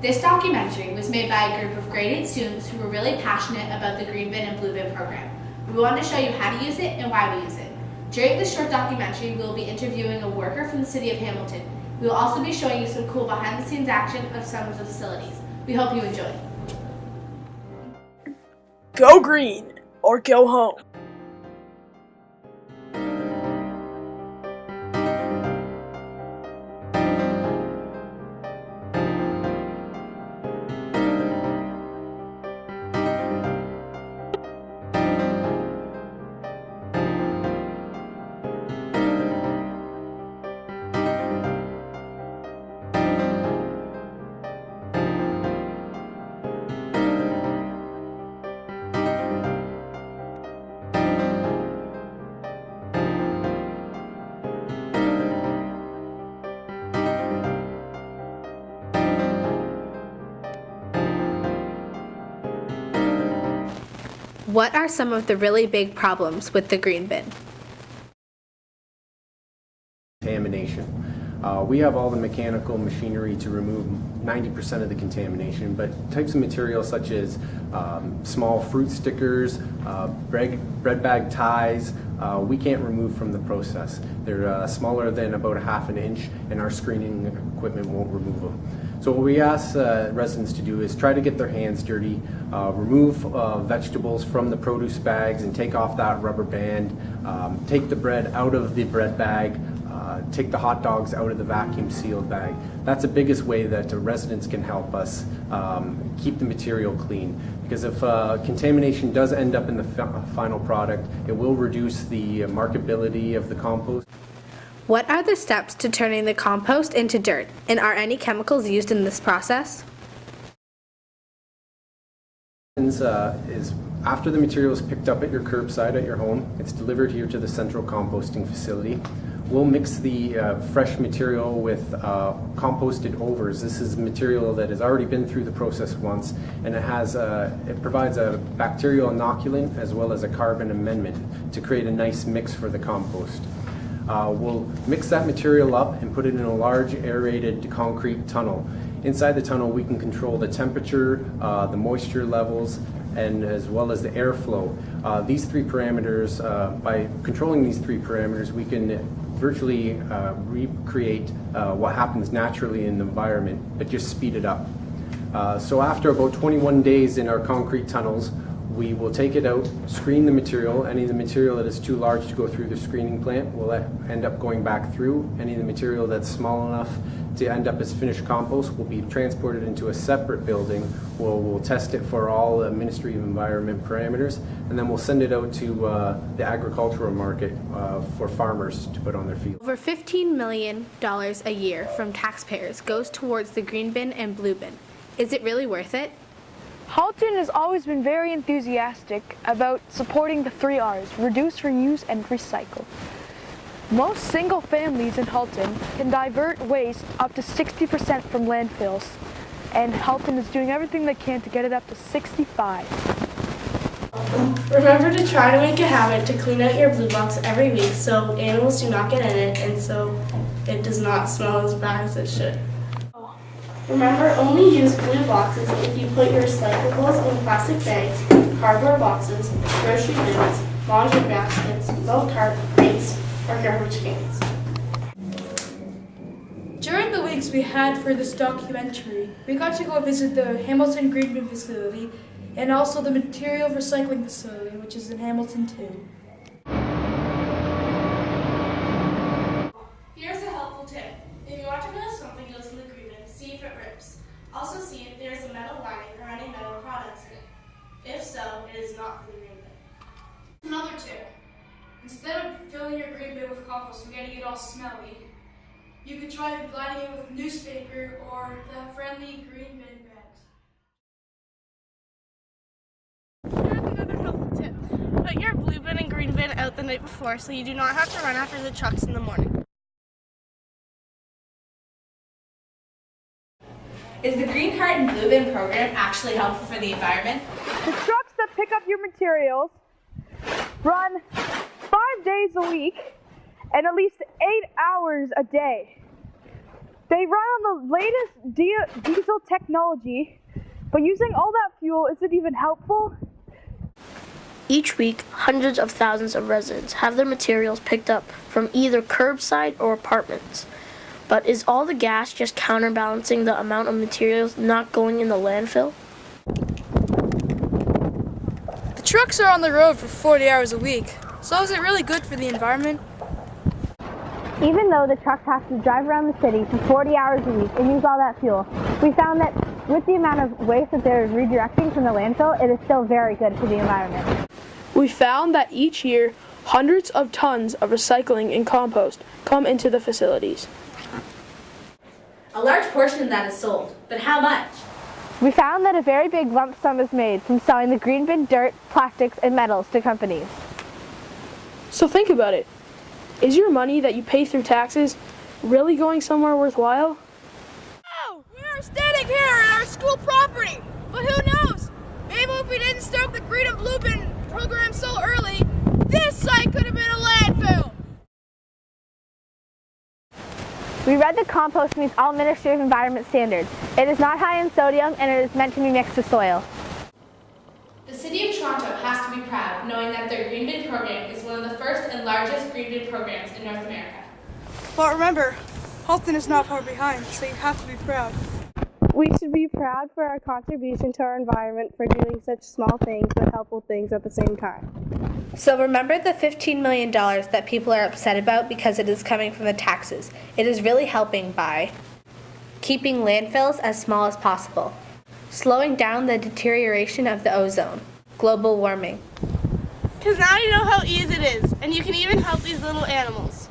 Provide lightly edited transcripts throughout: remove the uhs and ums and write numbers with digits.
This documentary was made by a group of grade 8 students who were really passionate about the Green Bin and Blue Bin program. We wanted to show you how to use it and why we use it. During this short documentary, we will be interviewing a worker from the city of Hamilton. We will also be showing you some cool behind-the-scenes action of some of the facilities. We hope you enjoy. Go green or go home. What are some of the really big problems with the Green Bin? Contamination. We have all the mechanical machinery to remove 90% of the contamination, but types of materials such as small fruit stickers, bread bag ties, we can't remove from the process. They're smaller than about a half an inch, and our screening equipment won't remove them. So what we ask residents to do is try to get their hands dirty, remove vegetables from the produce bags and take off that rubber band, take the bread out of the bread bag, take the hot dogs out of the vacuum sealed bag. That's the biggest way that residents can help us keep the material clean. Because if contamination does end up in the final product, it will reduce the marketability of the compost. What are the steps to turning the compost into dirt, and are any chemicals used in this process? Is after the material is picked up at your curbside at your home, it's delivered here to the central composting facility. We'll mix the fresh material with composted overs. This is material that has already been through the process once, and it provides a bacterial inoculant as well as a carbon amendment to create a nice mix for the compost. We'll mix that material up and put it in a large aerated concrete tunnel. Inside the tunnel we can control the temperature, the moisture levels, and as well as the airflow. These three parameters, by controlling these three parameters, we can virtually recreate what happens naturally in the environment, but just speed it up. So after about 21 days in our concrete tunnels, we will take it out, screen the material. Any of the material that is too large to go through the screening plant will end up going back through. Any of the material that's small enough to end up as finished compost will be transported into a separate building where we'll test it for all Ministry of Environment parameters, and then we'll send it out to the agricultural market for farmers to put on their field. Over $15 million a year from taxpayers goes towards the Green Bin and Blue Bin. Is it really worth it? Halton has always been very enthusiastic about supporting the 3 R's, reduce, reuse, and recycle. Most single families in Halton can divert waste up to 60% from landfills, and Halton is doing everything they can to get it up to 65%. Remember to try to make a habit to clean out your blue box every week so animals do not get in it and so it does not smell as bad as it should. Remember, only use blue boxes if you put your recyclables in plastic bags, cardboard boxes, grocery bins, laundry baskets, milk crates, or garbage cans. During the weeks we had for this documentary, we got to go visit the Hamilton Green Bin facility and also the material recycling facility, which is in Hamilton too. Here's a helpful tip. If you want to know if something goes in the green bin, see if it rips. Also see if there is a metal lining or any metal products in it. If so, it is not for the green bin. Another tip. Instead of filling your green bin with compost and getting it all smelly, you could try lining it with newspaper or the friendly green bin bags. Here's another helpful tip. Put your blue bin and green bin out the night before so you do not have to run after the trucks in the morning. Is the Green Cart and Blue Bin program actually helpful for the environment? The trucks that pick up your materials run 5 days a week and at least 8 hours a day. They run on the latest diesel technology, but using all that fuel isn't even helpful. Each week, hundreds of thousands of residents have their materials picked up from either curbside or apartments. But is all the gas just counterbalancing the amount of materials not going in the landfill? The trucks are on the road for 40 hours a week, so is it really good for the environment? Even though the trucks have to drive around the city for 40 hours a week and use all that fuel, we found that with the amount of waste that they're redirecting from the landfill, it is still very good for the environment. We found that each year, hundreds of tons of recycling and compost come into the facilities. A large portion of that is sold, but how much? We found that a very big lump sum is made from selling the green bin dirt, plastics, and metals to companies. So think about it. Is your money that you pay through taxes really going somewhere worthwhile? Oh, we are standing here at our school property, but who knows? Maybe if we didn't start the green and blue bin program so early, this site could have been a landfill. We read that compost meets all Ministry of Environment standards. It is not high in sodium and it is meant to be mixed with soil. The City of Toronto has to be proud knowing that their Green Bin program is one of the first and largest Green Bin programs in North America. But remember, Halton is not far behind, so you have to be proud. We should be proud for our contribution to our environment for doing such small things but helpful things at the same time. So remember the $15 million that people are upset about because it is coming from the taxes. It is really helping by keeping landfills as small as possible, slowing down the deterioration of the ozone, global warming. Because now you know how easy it is, and you can even help these little animals.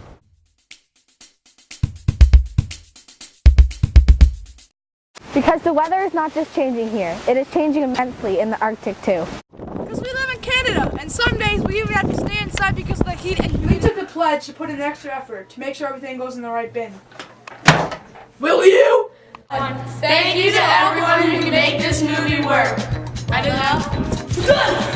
Because the weather is not just changing here, it is changing immensely in the Arctic too. Because we live in Canada, and some days we even have to stay inside because of the heat and humidity. We took the pledge to put in extra effort to make sure everything goes in the right bin. Will you? Thank you to everyone who can make this movie work. I don't know.